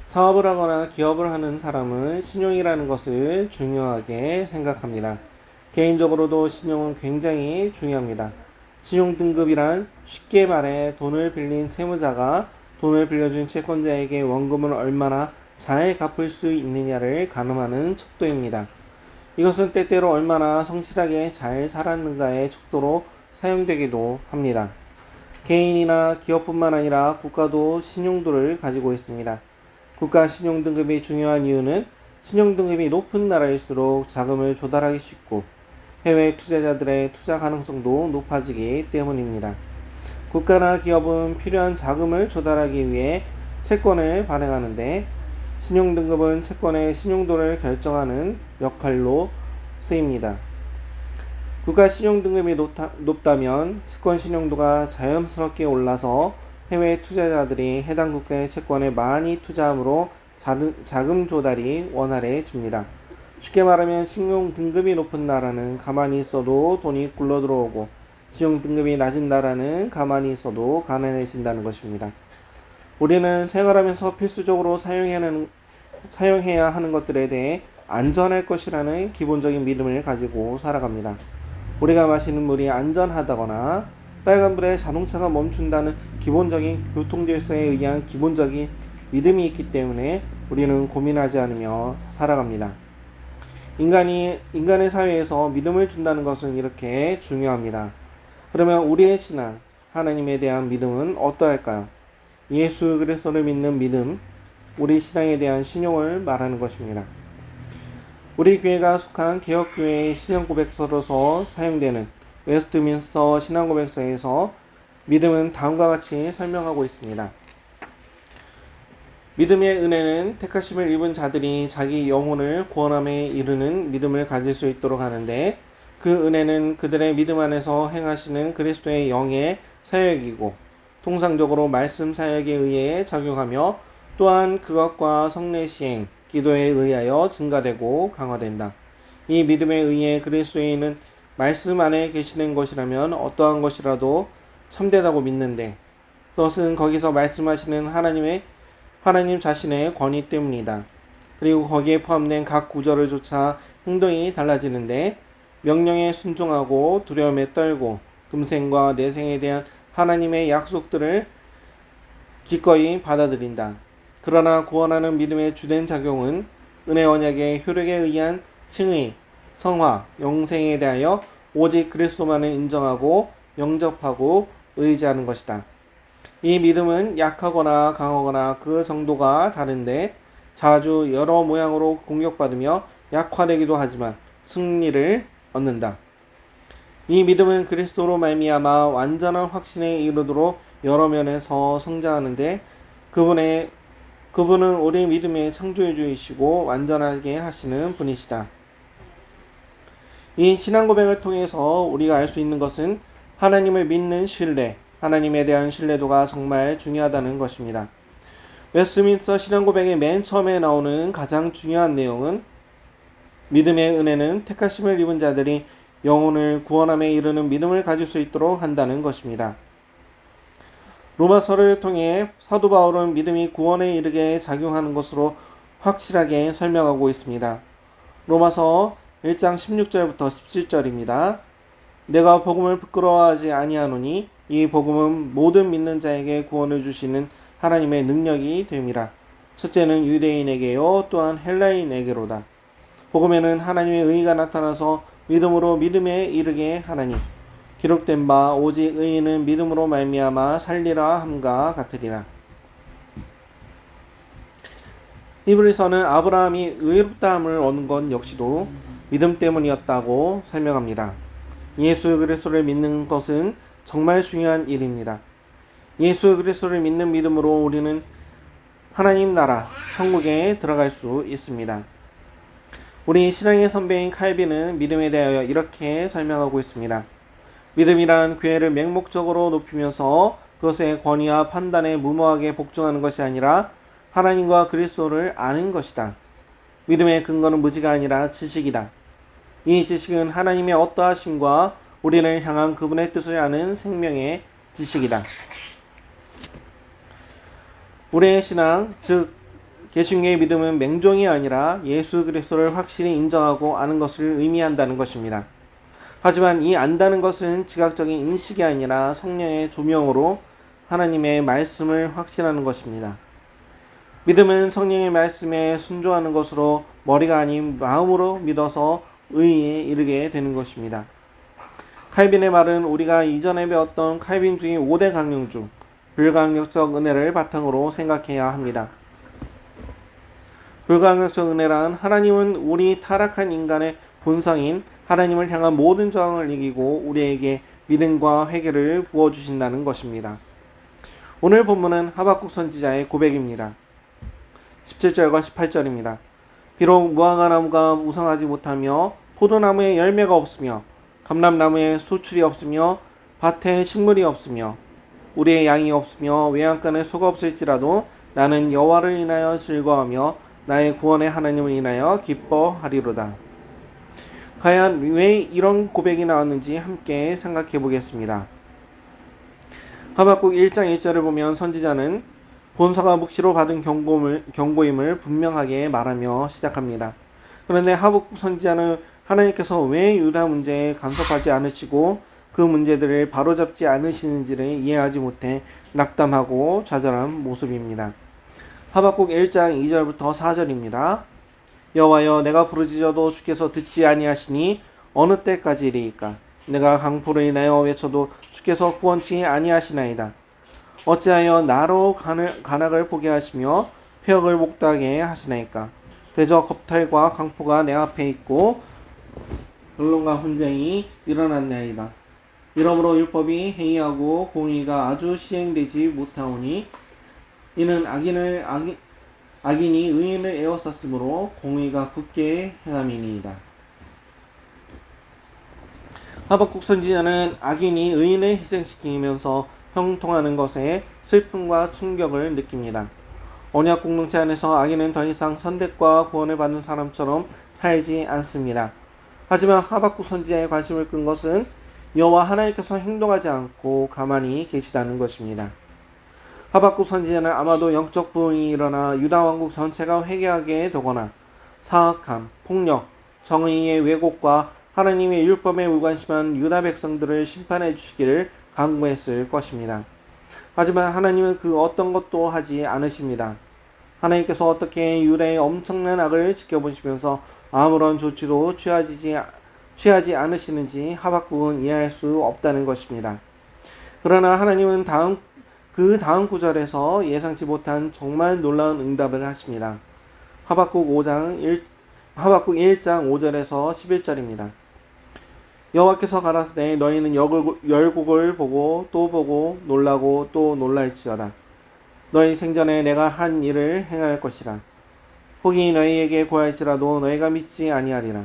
사업을 하거나 기업을 하는 사람은 신용이라는 것을 중요하게 생각합니다. 개인적으로도 신용은 굉장히 중요합니다. 신용 등급이란 쉽게 말해 돈을 빌린 채무자가 돈을 빌려준 채권자에게 원금을 얼마나 잘 갚을 수 있느냐를 가늠하는 척도입니다. 이것은 때때로 얼마나 성실하게 잘 살았는가의 척도로 사용되기도 합니다. 개인이나 기업뿐만 아니라 국가도 신용도를 가지고 있습니다. 국가 신용등급이 중요한 이유는 신용등급이 높은 나라일수록 자금을 조달하기 쉽고 해외 투자자들의 투자 가능성도 높아지기 때문입니다. 국가나 기업은 필요한 자금을 조달하기 위해 채권을 발행하는데 신용등급은 채권의 신용도를 결정하는 역할로 쓰입니다. 국가 신용등급이 높다면 채권 신용도가 자연스럽게 올라서 해외 투자자들이 해당 국가의 채권에 많이 투자함으로 자금 조달이 원활해집니다. 쉽게 말하면 신용등급이 높은 나라는 가만히 있어도 돈이 굴러들어오고 신용등급이 낮은 나라는 가만히 있어도 가난해진다는 것입니다. 우리는 생활하면서 필수적으로 사용해야 하는 것들에 대해 안전할 것이라는 기본적인 믿음을 가지고 살아갑니다. 우리가 마시는 물이 안전하다거나 빨간불에 자동차가 멈춘다는 기본적인 교통질서에 의한 기본적인 믿음이 있기 때문에 우리는 고민하지 않으며 살아갑니다. 인간의 사회에서 믿음을 준다는 것은 이렇게 중요합니다. 그러면 우리의 신앙, 하나님에 대한 믿음은 어떠할까요? 예수 그리스도를 믿는 믿음, 우리 신앙에 대한 신용을 말하는 것입니다. 우리 교회가 속한 개혁교회의 신앙고백서로서 사용되는 웨스트민스터 신앙고백서에서 믿음은 다음과 같이 설명하고 있습니다. 믿음의 은혜는 택하심을 입은 자들이 자기 영혼을 구원함에 이르는 믿음을 가질 수 있도록 하는데 그 은혜는 그들의 믿음 안에서 행하시는 그리스도의 영의 사역이고 통상적으로 말씀 사역에 의해 작용하며 또한 그것과 성례 시행, 기도에 의하여 증가되고 강화된다. 이 믿음에 의해 그리스도인은 말씀 안에 계시는 것이라면 어떠한 것이라도 참되다고 믿는데 그것은 거기서 말씀하시는 하나님 자신의 권위 때문이다. 그리고 거기에 포함된 각 구절을 조차 행동이 달라지는데 명령에 순종하고 두려움에 떨고 금생과 내생에 대한 하나님의 약속들을 기꺼이 받아들인다. 그러나 구원하는 믿음의 주된 작용은 은혜 언약의 효력에 의한 칭의, 성화, 영생에 대하여 오직 그리스도만을 인정하고 영접하고 의지하는 것이다. 이 믿음은 약하거나 강하거나 그 정도가 다른데 자주 여러 모양으로 공격받으며 약화되기도 하지만 승리를 얻는다. 이 믿음은 그리스도로 말미암아 완전한 확신에 이르도록 여러 면에서 성장하는데 그분은 우리 믿음의 창조주이시고 완전하게 하시는 분이시다. 이 신앙 고백을 통해서 우리가 알 수 있는 것은 하나님을 믿는 신뢰, 하나님에 대한 신뢰도가 정말 중요하다는 것입니다. 웨스트민스터 신앙 고백의 맨 처음에 나오는 가장 중요한 내용은 믿음의 은혜는 택하심을 입은 자들이 영혼을 구원함에 이르는 믿음을 가질 수 있도록 한다는 것입니다. 로마서를 통해 사도 바울은 믿음이 구원에 이르게 작용하는 것으로 확실하게 설명하고 있습니다. 로마서 1장 16절부터 17절입니다. 내가 복음을 부끄러워하지 아니하노니 이 복음은 모든 믿는 자에게 구원을 주시는 하나님의 능력이 됨이라. 첫째는 유대인에게요 또한 헬라인에게로다. 복음에는 하나님의 의가 나타나서 믿음으로 믿음에 이르게 하나니 기록된 바 오직 의인은 믿음으로 말미암아 살리라 함과 같으리라. 히브리서는 아브라함이 의롭다함을 얻은 것 역시도 믿음 때문이었다고 설명합니다. 예수 그리스도를 믿는 것은 정말 중요한 일입니다. 예수 그리스도를 믿는 믿음으로 우리는 하나님 나라 천국에 들어갈 수 있습니다. 우리 신앙의 선배인 칼빈은 믿음에 대하여 이렇게 설명하고 있습니다. 믿음이란 교회를 맹목적으로 높이면서 그것의 권위와 판단에 무모하게 복종하는 것이 아니라 하나님과 그리스도를 아는 것이다. 믿음의 근거는 무지가 아니라 지식이다. 이 지식은 하나님의 어떠하심과 우리를 향한 그분의 뜻을 아는 생명의 지식이다. 우리의 신앙, 즉 개신교의 믿음은 맹종이 아니라 예수 그리스도를 확실히 인정하고 아는 것을 의미한다는 것입니다. 하지만 이 안다는 것은 지각적인 인식이 아니라 성령의 조명으로 하나님의 말씀을 확신하는 것입니다. 믿음은 성령의 말씀에 순종하는 것으로 머리가 아닌 마음으로 믿어서 의에 이르게 되는 것입니다. 칼빈의 말은 우리가 이전에 배웠던 칼빈 중의 5대 강령 중 불강력적 은혜를 바탕으로 생각해야 합니다. 불강력적 은혜란 하나님은 우리 타락한 인간의 본성인 하나님을 향한 모든 저항을 이기고 우리에게 믿음과 회개를 부어주신다는 것입니다. 오늘 본문은 하박국 선지자의 고백입니다. 17절과 18절입니다. 비록 무화과 나무가 무성하지 못하며 포도나무에 열매가 없으며 감람나무에 수출이 없으며 밭에 식물이 없으며 우리의 양이 없으며 외양간에 소가 없을지라도 나는 여호와를 인하여 즐거워하며 나의 구원의 하나님을 인하여 기뻐하리로다. 과연 왜 이런 고백이 나왔는지 함께 생각해 보겠습니다. 하박국 1장 1절을 보면 선지자는 본서가 묵시로 받은 경고임을 분명하게 말하며 시작합니다. 그런데 하박국 선지자는 하나님께서 왜 유다 문제에 간섭하지 않으시고 그 문제들을 바로잡지 않으시는지를 이해하지 못해 낙담하고 좌절한 모습입니다. 하박국 1장 2절부터 4절입니다. 여호와여, 내가 부르짖어도 주께서 듣지 아니하시니 어느 때까지리이까? 내가 강포를 인하여 외쳐도 주께서 구원치 아니하시나이다. 어찌하여 나로 간악을 보게 하시며 폐역을 목도하게 하시나이까? 대저 겁탈과 강포가 내 앞에 있고 변론과 혼쟁이 일어났나이다. 이러므로 율법이 해이하고 공의가 아주 시행되지 못하오니 이는 악인이 의인을 에워쌌으므로 공의가 굳게 행함이니이다. 하박국 선지자는 악인이 의인을 희생시키면서 형통하는 것에 슬픔과 충격을 느낍니다. 언약 공동체 안에서 악인은 더 이상 선택과 구원을 받는 사람처럼 살지 않습니다. 하지만 하박국 선지자의 관심을 끈 것은 여호와 하나님께서 행동하지 않고 가만히 계시다는 것입니다. 하박국 선지자는 아마도 영적 부흥이 일어나 유다 왕국 전체가 회개하게 되거나 사악함, 폭력, 정의의 왜곡과 하나님의 율법에 무관심한 유다 백성들을 심판해 주시기를 간구했을 것입니다. 하지만 하나님은 그 어떤 것도 하지 않으십니다. 하나님께서 어떻게 유다의 엄청난 악을 지켜보시면서 아무런 조치도 취하지 않으시는지 하박국은 이해할 수 없다는 것입니다. 그러나 하나님은 그 다음 구절에서 예상치 못한 정말 놀라운 응답을 하십니다. 하박국 1장 5절에서 11절입니다. 여호와께서 가라사대 너희는 열국을 보고 또 보고 놀라고 또 놀랄지어다. 너희 생전에 내가 한 일을 행할 것이라. 혹이 너희에게 고할지라도 너희가 믿지 아니하리라.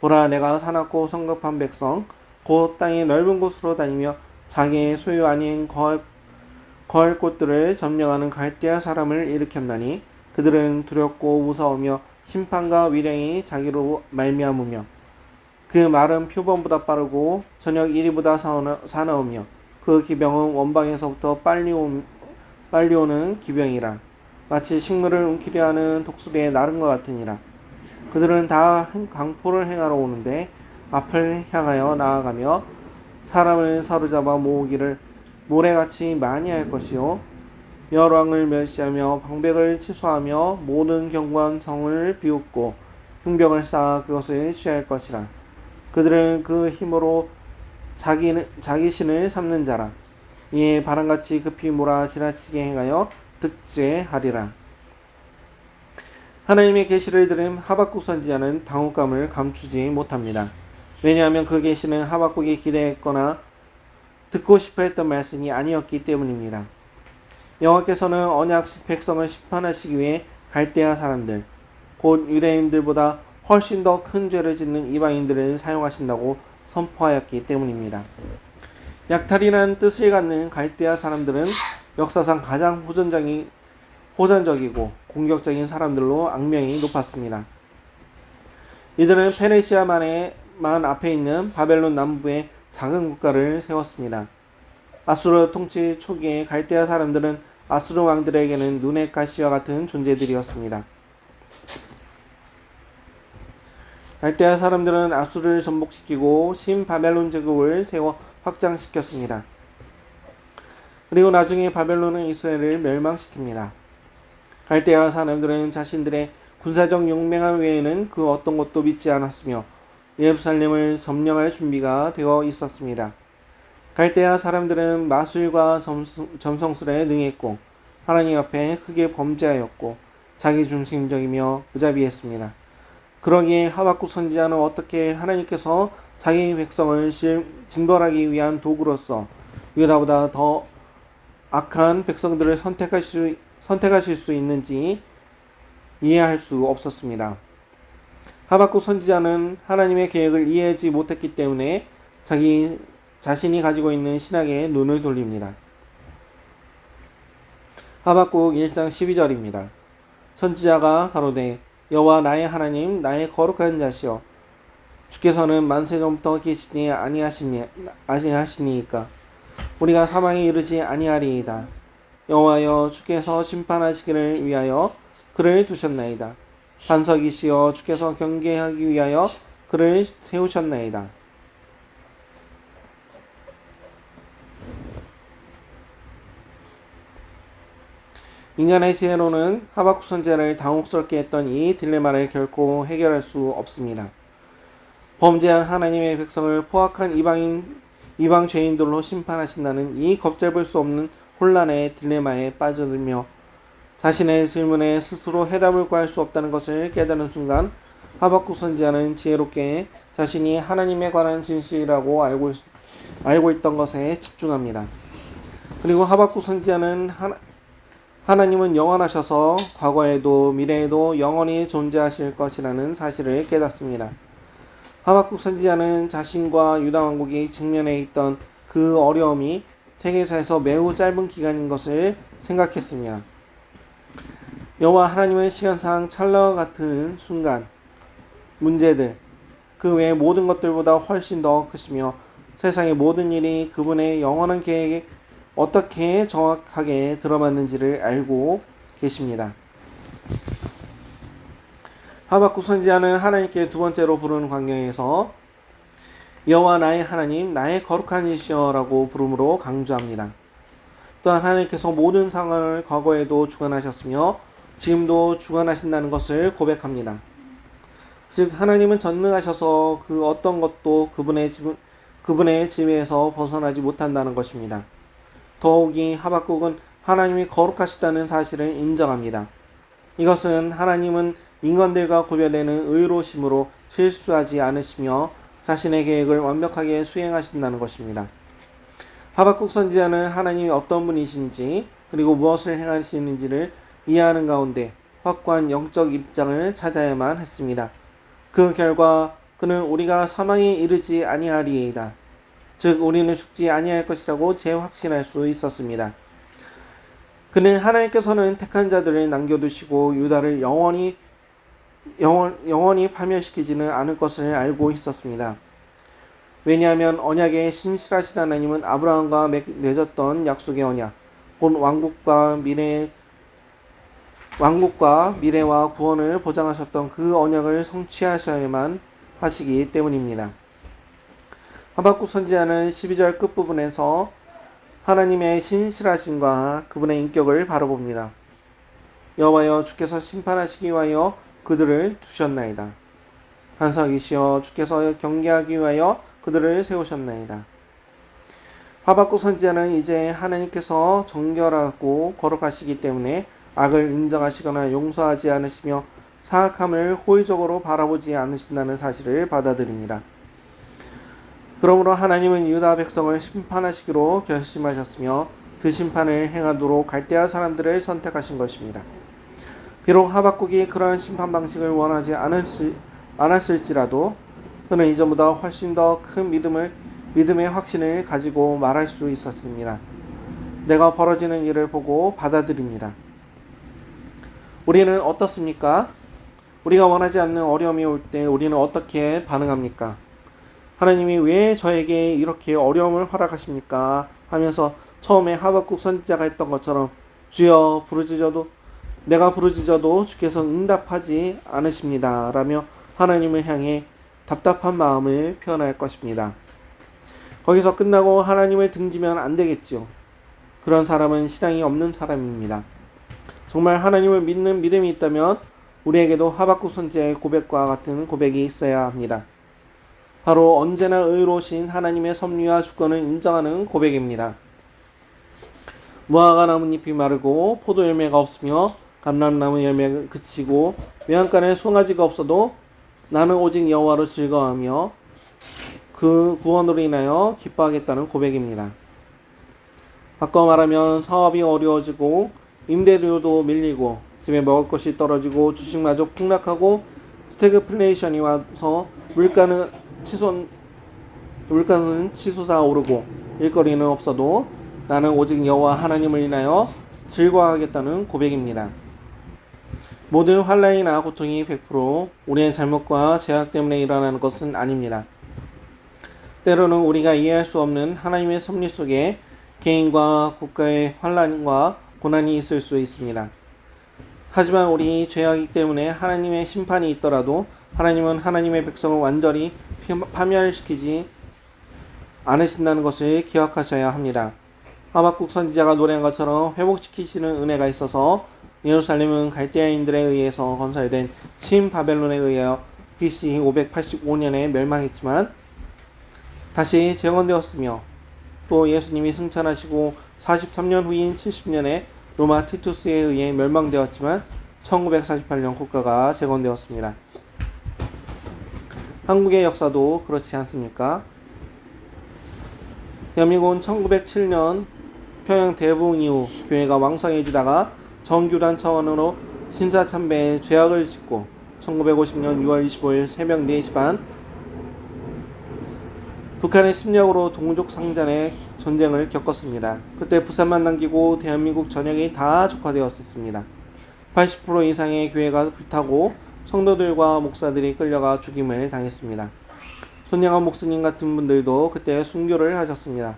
보라, 내가 사납고 성급한 백성 곧 땅의 넓은 곳으로 다니며 자기의 소유 아닌 거할 곳들을 점령하는 갈대아 사람을 일으켰나니 그들은 두렵고 무서우며 심판과 위령이 자기로 말미암으며 그 말은 표범보다 빠르고 저녁 이리보다 사나우며 그 기병은 원방에서부터 빨리 오는 기병이라. 마치 식물을 움키려 하는 독수리의 나른과 같으니라. 그들은 다 강포를 행하러 오는데 앞을 향하여 나아가며 사람을 사로잡아 모으기를 모래같이 많이 할 것이요 열왕을 멸시하며 방백을 취소하며 모든 견고한 성을 비웃고 흉병을 쌓아 그것을 취할 것이라. 그들은 그 힘으로 자기 신을 삼는 자라. 이에 바람같이 급히 몰아 지나치게 행하여 득제하리라. 하나님의 계시를 들은 하박국 선지자는 당혹감을 감추지 못합니다. 왜냐하면 그 계시는 하박국이 기대했거나 듣고 싶어 했던 말씀이 아니었기 때문입니다. 여호와께서는 언약 백성을 심판하시기 위해 갈대아 사람들, 곧 유대인들보다 훨씬 더 큰 죄를 짓는 이방인들을 사용하신다고 선포하였기 때문입니다. 약탈이라는 뜻을 갖는 갈대아 사람들은 역사상 가장 호전적이고 공격적인 사람들로 악명이 높았습니다. 이들은 페르시아만 앞에 있는 바벨론 남부에 작은 국가를 세웠습니다. 아수르 통치 초기에 갈대아 사람들은 아수르 왕들에게는 눈의 가시와 같은 존재들이었습니다. 갈대아 사람들은 아수르를 전복시키고 신바벨론 제국을 세워 확장시켰습니다. 그리고 나중에 바벨론은 이스라엘을 멸망시킵니다. 갈대아 사람들은 자신들의 군사적 용맹함 외에는 그 어떤 것도 믿지 않았으며 예루살렘을 점령할 준비가 되어 있었습니다. 갈대아 사람들은 마술과 점성술에 능했고 하나님 앞에 크게 범죄하였고 자기중심적이며 무자비했습니다. 그러기에 하박국 선지자는 어떻게 하나님께서 자기 백성을 징벌하기 위한 도구로서 유다보다 더 악한 백성들을 선택하실 수 있는지 이해할 수 없었습니다. 하박국 선지자는 하나님의 계획을 이해하지 못했기 때문에 자신이 가지고 있는 신학에 눈을 돌립니다. 하박국 1장 12절입니다. 선지자가 가로되 여호와 나의 하나님 나의 거룩한 자시여 주께서는 만세 전부터 계시지 아니하시니이까 우리가 사망에 이르지 아니하리이다. 여호와여 주께서 심판하시기를 위하여 그를 두셨나이다. 반석이시여 주께서 경계하기 위하여 그를 세우셨나이다. 인간의 지혜로는 하박국 선지자를 당혹스럽게 했던 이 딜레마를 결코 해결할 수 없습니다. 범죄한 하나님의 백성을 포악한 이방 죄인들로 심판하신다는 이 걷잡을 수 없는 혼란의 딜레마에 빠져들며 자신의 질문에 스스로 해답을 구할 수 없다는 것을 깨달은 순간 하박국 선지자는 지혜롭게 자신이 하나님에 관한 진실이라고 알고 있던 것에 집중합니다. 그리고 하박국 선지자는 하나님은 영원하셔서 과거에도 미래에도 영원히 존재하실 것이라는 사실을 깨닫습니다. 하박국 선지자는 자신과 유다 왕국이 직면해 있던 그 어려움이 세계사에서 매우 짧은 기간인 것을 생각했습니다. 여호와 하나님은 시간상 찰나와 같은 순간, 문제들, 그 외의 모든 것들보다 훨씬 더 크시며 세상의 모든 일이 그분의 영원한 계획에 어떻게 정확하게 들어맞는지를 알고 계십니다. 하박국 선지자는 하나님께 두 번째로 부르는 광경에서 여호와 나의 하나님 나의 거룩한 이시여라고 부름으로 강조합니다. 또한 하나님께서 모든 상황을 과거에도 주관하셨으며 지금도 주관하신다는 것을 고백합니다. 즉 하나님은 전능하셔서 그 어떤 것도 그분의 지배에서 벗어나지 못한다는 것입니다. 더욱이 하박국은 하나님이 거룩하시다는 사실을 인정합니다. 이것은 하나님은 인간들과 구별되는 의로심으로 실수하지 않으시며 자신의 계획을 완벽하게 수행하신다는 것입니다. 하박국 선지자는 하나님이 어떤 분이신지 그리고 무엇을 행하시는지를 이해하는 가운데 확고한 영적 입장을 찾아야만 했습니다. 그 결과 그는 우리가 사망에 이르지 아니하리이다. 즉 우리는 죽지 아니할 것이라고 재확신할 수 있었습니다. 그는 하나님께서는 택한 자들을 남겨두시고 유다를 영원히 파멸시키지는 않을 것을 알고 있었습니다. 왜냐하면 언약의 신실하신 하나님은 아브라함과 맺었던 약속의 언약, 곧 왕국과 미래와 구원을 보장하셨던 그 언약을 성취하셔야만 하시기 때문입니다. 하박국 선지자는 12절 끝부분에서 하나님의 신실하심과 그분의 인격을 바라봅니다. 여호와여 주께서 심판하시기 위하여 그들을 두셨나이다. 반석이시여 주께서 경계하기 위하여 그들을 세우셨나이다. 하박국 선지자는 이제 하나님께서 정결하고 거룩하시기 때문에 악을 인정하시거나 용서하지 않으시며 사악함을 호의적으로 바라보지 않으신다는 사실을 받아들입니다. 그러므로 하나님은 유다 백성을 심판하시기로 결심하셨으며 그 심판을 행하도록 갈대아 사람들을 선택하신 것입니다. 비록 하박국이 그러한 심판 방식을 원하지 않았을지라도 그는 이전보다 훨씬 더 큰 믿음의 확신을 가지고 말할 수 있었습니다. 내가 벌어지는 일을 보고 받아들입니다. 우리는 어떻습니까? 우리가 원하지 않는 어려움이 올 때 우리는 어떻게 반응합니까? 하나님이 왜 저에게 이렇게 어려움을 허락하십니까? 하면서 처음에 하박국 선지자가 했던 것처럼 주여 부르짖어도 내가 부르짖어도 주께서 응답하지 않으십니다. 라며 하나님을 향해 답답한 마음을 표현할 것입니다. 거기서 끝나고 하나님을 등지면 안 되겠지요. 그런 사람은 신앙이 없는 사람입니다. 정말 하나님을 믿는 믿음이 있다면 우리에게도 하박국 선지자의 고백과 같은 고백이 있어야 합니다. 바로 언제나 의로우신 하나님의 섭리와 주권을 인정하는 고백입니다. 무화과 나뭇잎이 마르고 포도 열매가 없으며 감람나무 열매가 그치고 외양간에 송아지가 없어도 나는 오직 여호와로 즐거워하며 그 구원으로 인하여 기뻐하겠다는 고백입니다. 바꿔 말하면 사업이 어려워지고 임대료도 밀리고 집에 먹을 것이 떨어지고 주식마저 폭락하고 스태그플레이션이 와서 물가는 치솟아 오르고 일거리는 없어도 나는 오직 여호와 하나님을 인하여 즐거워하겠다는 고백입니다. 모든 환난이나 고통이 100% 우리의 잘못과 죄악 때문에 일어나는 것은 아닙니다. 때로는 우리가 이해할 수 없는 하나님의 섭리 속에 개인과 국가의 환난과 고난이 있을 수 있습니다. 하지만 우리 죄악이기 때문에 하나님의 심판이 있더라도 하나님은 하나님의 백성을 완전히 파멸시키지 않으신다는 것을 기억하셔야 합니다. 하박국 선지자가 노래한 것처럼 회복시키시는 은혜가 있어서 예루살렘은 갈대아인들에 의해서 건설된 신바벨론에 의하여 BC 585년에 멸망했지만 다시 재건되었으며 또 예수님이 승천하시고 43년 후인 70년에 로마 티투스에 의해 멸망되었지만 1948년 국가가 재건되었습니다. 한국의 역사도 그렇지 않습니까? 대한민국은 1907년 평양 대붕 이후 교회가 왕성해지다가 정규단 차원으로 신사참배의 죄악을 짓고 1950년 6월 25일 새벽 4시 반 북한의 침략으로 동족 상잔의 전쟁을 겪었습니다. 그때 부산만 남기고 대한민국 전역이 다 적화되었습니다. 80% 이상의 교회가 불타고 성도들과 목사들이 끌려가 죽임을 당했습니다. 손양원 목사님 같은 분들도 그때 순교를 하셨습니다.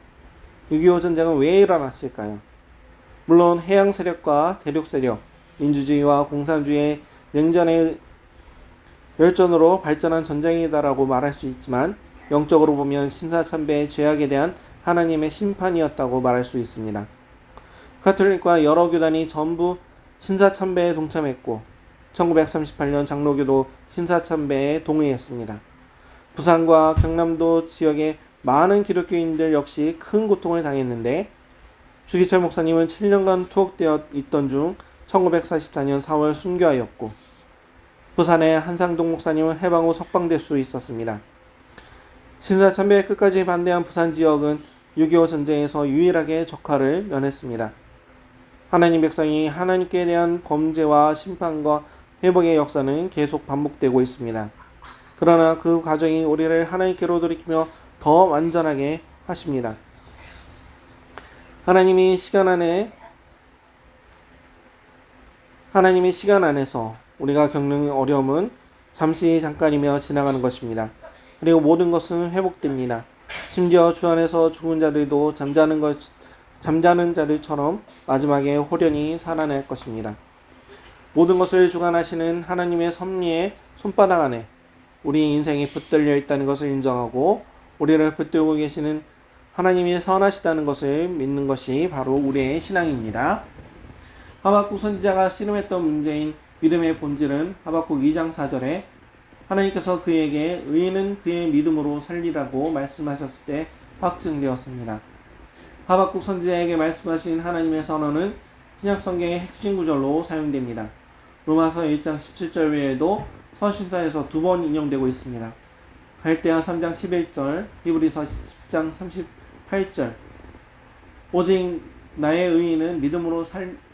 6.25 전쟁은 왜 일어났을까요? 물론 해양 세력과 대륙 세력, 민주주의와 공산주의의 냉전의 열전으로 발전한 전쟁이다라고 말할 수 있지만 영적으로 보면 신사참배의 죄악에 대한 하나님의 심판이었다고 말할 수 있습니다. 가톨릭과 여러 교단이 전부 신사참배에 동참했고 1938년 장로교도 신사참배에 동의했습니다. 부산과 경남도 지역의 많은 기독교인들 역시 큰 고통을 당했는데 주기철 목사님은 7년간 투옥되어 있던 중 1944년 4월 순교하였고 부산의 한상동 목사님은 해방 후 석방될 수 있었습니다. 신사참배에 끝까지 반대한 부산 지역은 6.25 전쟁에서 유일하게 적화를 면했습니다. 하나님 백성이 하나님께 대한 범죄와 심판과 회복의 역사는 계속 반복되고 있습니다. 그러나 그 과정이 우리를 하나님께로 돌이키며 더 완전하게 하십니다. 하나님이 시간 안에서 우리가 겪는 어려움은 잠깐이며 지나가는 것입니다. 그리고 모든 것은 회복됩니다. 심지어 주 안에서 죽은 자들도 잠자는 자들처럼 마지막에 호련히 살아날 것입니다. 모든 것을 주관하시는 하나님의 섭리의 손바닥 안에 우리 인생이 붙들려 있다는 것을 인정하고 우리를 붙들고 계시는 하나님이 선하시다는 것을 믿는 것이 바로 우리의 신앙입니다. 하박국 선지자가 씨름했던 문제인 믿음의 본질은 하박국 2장 4절에 하나님께서 그에게 의인은 그의 믿음으로 살리라고 말씀하셨을 때 확증되었습니다. 하박국 선지자에게 말씀하신 하나님의 선언은 신약성경의 핵심 구절로 사용됩니다. 로마서 1장 17절 외에도 서신서에서 2번 인용되고 있습니다. 갈대아 3장 11절, 히브리서 10장 38절. 오직 나의 의인은 믿음으로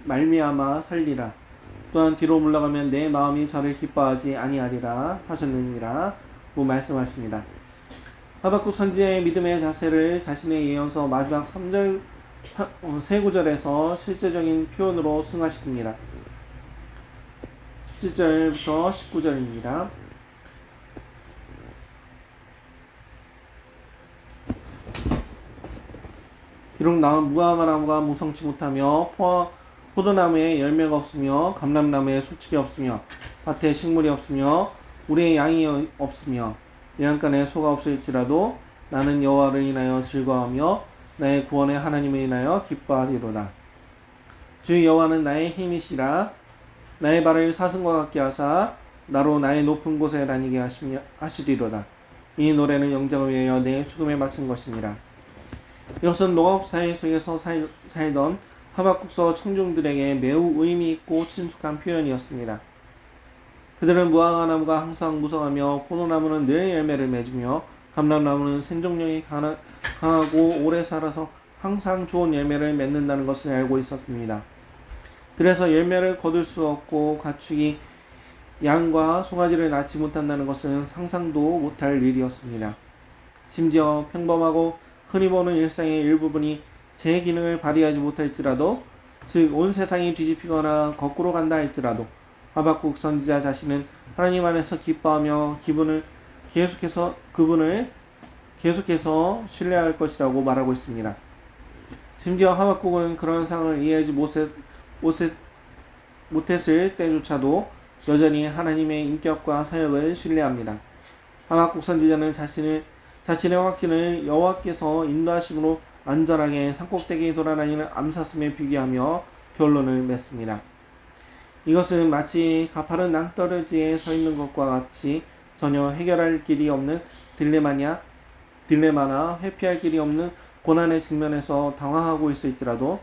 말미암아 살리라. 또한 뒤로 물러가면 내 마음이 저를 기뻐하지 아니하리라 하셨느니라 고 말씀하십니다. 하박국 선지자의 믿음의 자세를 자신의 예언서 마지막 3절 세 구절에서 실제적인 표현으로 승화시킵니다. 17절부터 19절입니다. 비록 나무가 무성치 못하며 포도나무에 열매가 없으며 감람나무에 수출이 없으며 밭에 식물이 없으며 우리의 양이 없으며 외양간에 소가 없을지라도 나는 여호와를 인하여 즐거워하며 나의 구원의 하나님을 인하여 기뻐하리로다. 주 여호와는 나의 힘이시라. 나의 발을 사슴과 같게 하사 나로 나의 높은 곳에 다니게 하시리로다. 이 노래는 영장을 위하여 내 수금에 바친 것이니라. 이것은 농업 사회 속에서 살던 하박국서 청중들에게 매우 의미 있고 친숙한 표현이었습니다. 그들은 무화과 나무가 항상 무성하며 포도나무는 늘 열매를 맺으며 감람나무는 생존력이 강하고 오래 살아서 항상 좋은 열매를 맺는다는 것을 알고 있었습니다. 그래서 열매를 거둘 수 없고 가축이 양과 송아지를 낳지 못한다는 것은 상상도 못할 일이었습니다. 심지어 평범하고 흔히 보는 일상의 일부분이 제 기능을 발휘하지 못할지라도, 즉 온 세상이 뒤집히거나 거꾸로 간다 할지라도 하박국 선지자 자신은 하나님 안에서 기뻐하며 그분을 계속해서 신뢰할 것이라고 말하고 있습니다. 심지어 하박국은 그런 상황을 이해하지 못했을 때조차도 여전히 하나님의 인격과 사역을 신뢰합니다. 하박국 선지자는 자신의 확신을 여호와께서 인도하심으로 안전하게 산꼭대기에 돌아다니는 암사슴에 비교하며 결론을 맺습니다. 이것은 마치 가파른 낭떠러지에 서 있는 것과 같이 전혀 해결할 길이 없는 딜레마나 회피할 길이 없는 고난의 직면에서 당황하고 있을지라도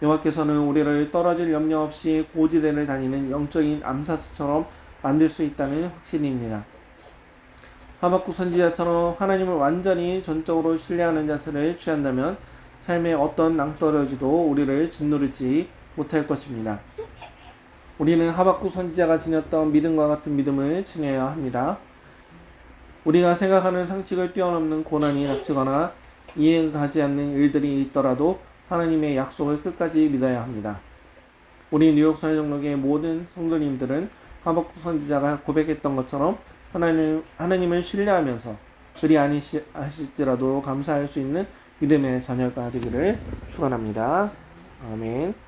여호와께서는 우리를 떨어질 염려 없이 고지대를 다니는 영적인 암사스처럼 만들 수 있다는 확신입니다. 하박국 선지자처럼 하나님을 완전히 전적으로 신뢰하는 자세를 취한다면 삶의 어떤 낭떠러지도 우리를 짓누르지 못할 것입니다. 우리는 하박국 선지자가 지녔던 믿음과 같은 믿음을 지녀야 합니다. 우리가 생각하는 상식을 뛰어넘는 고난이 닥치거나 이해가 가지 않는 일들이 있더라도 하나님의 약속을 끝까지 믿어야 합니다. 우리 뉴욕 선교역의 모든 성도님들은 하박국 선지자가 고백했던 것처럼 하나님을 신뢰하면서 그리 아니하실지라도 감사할 수 있는 믿음의 자녀가 되기를 축원합니다. 아멘.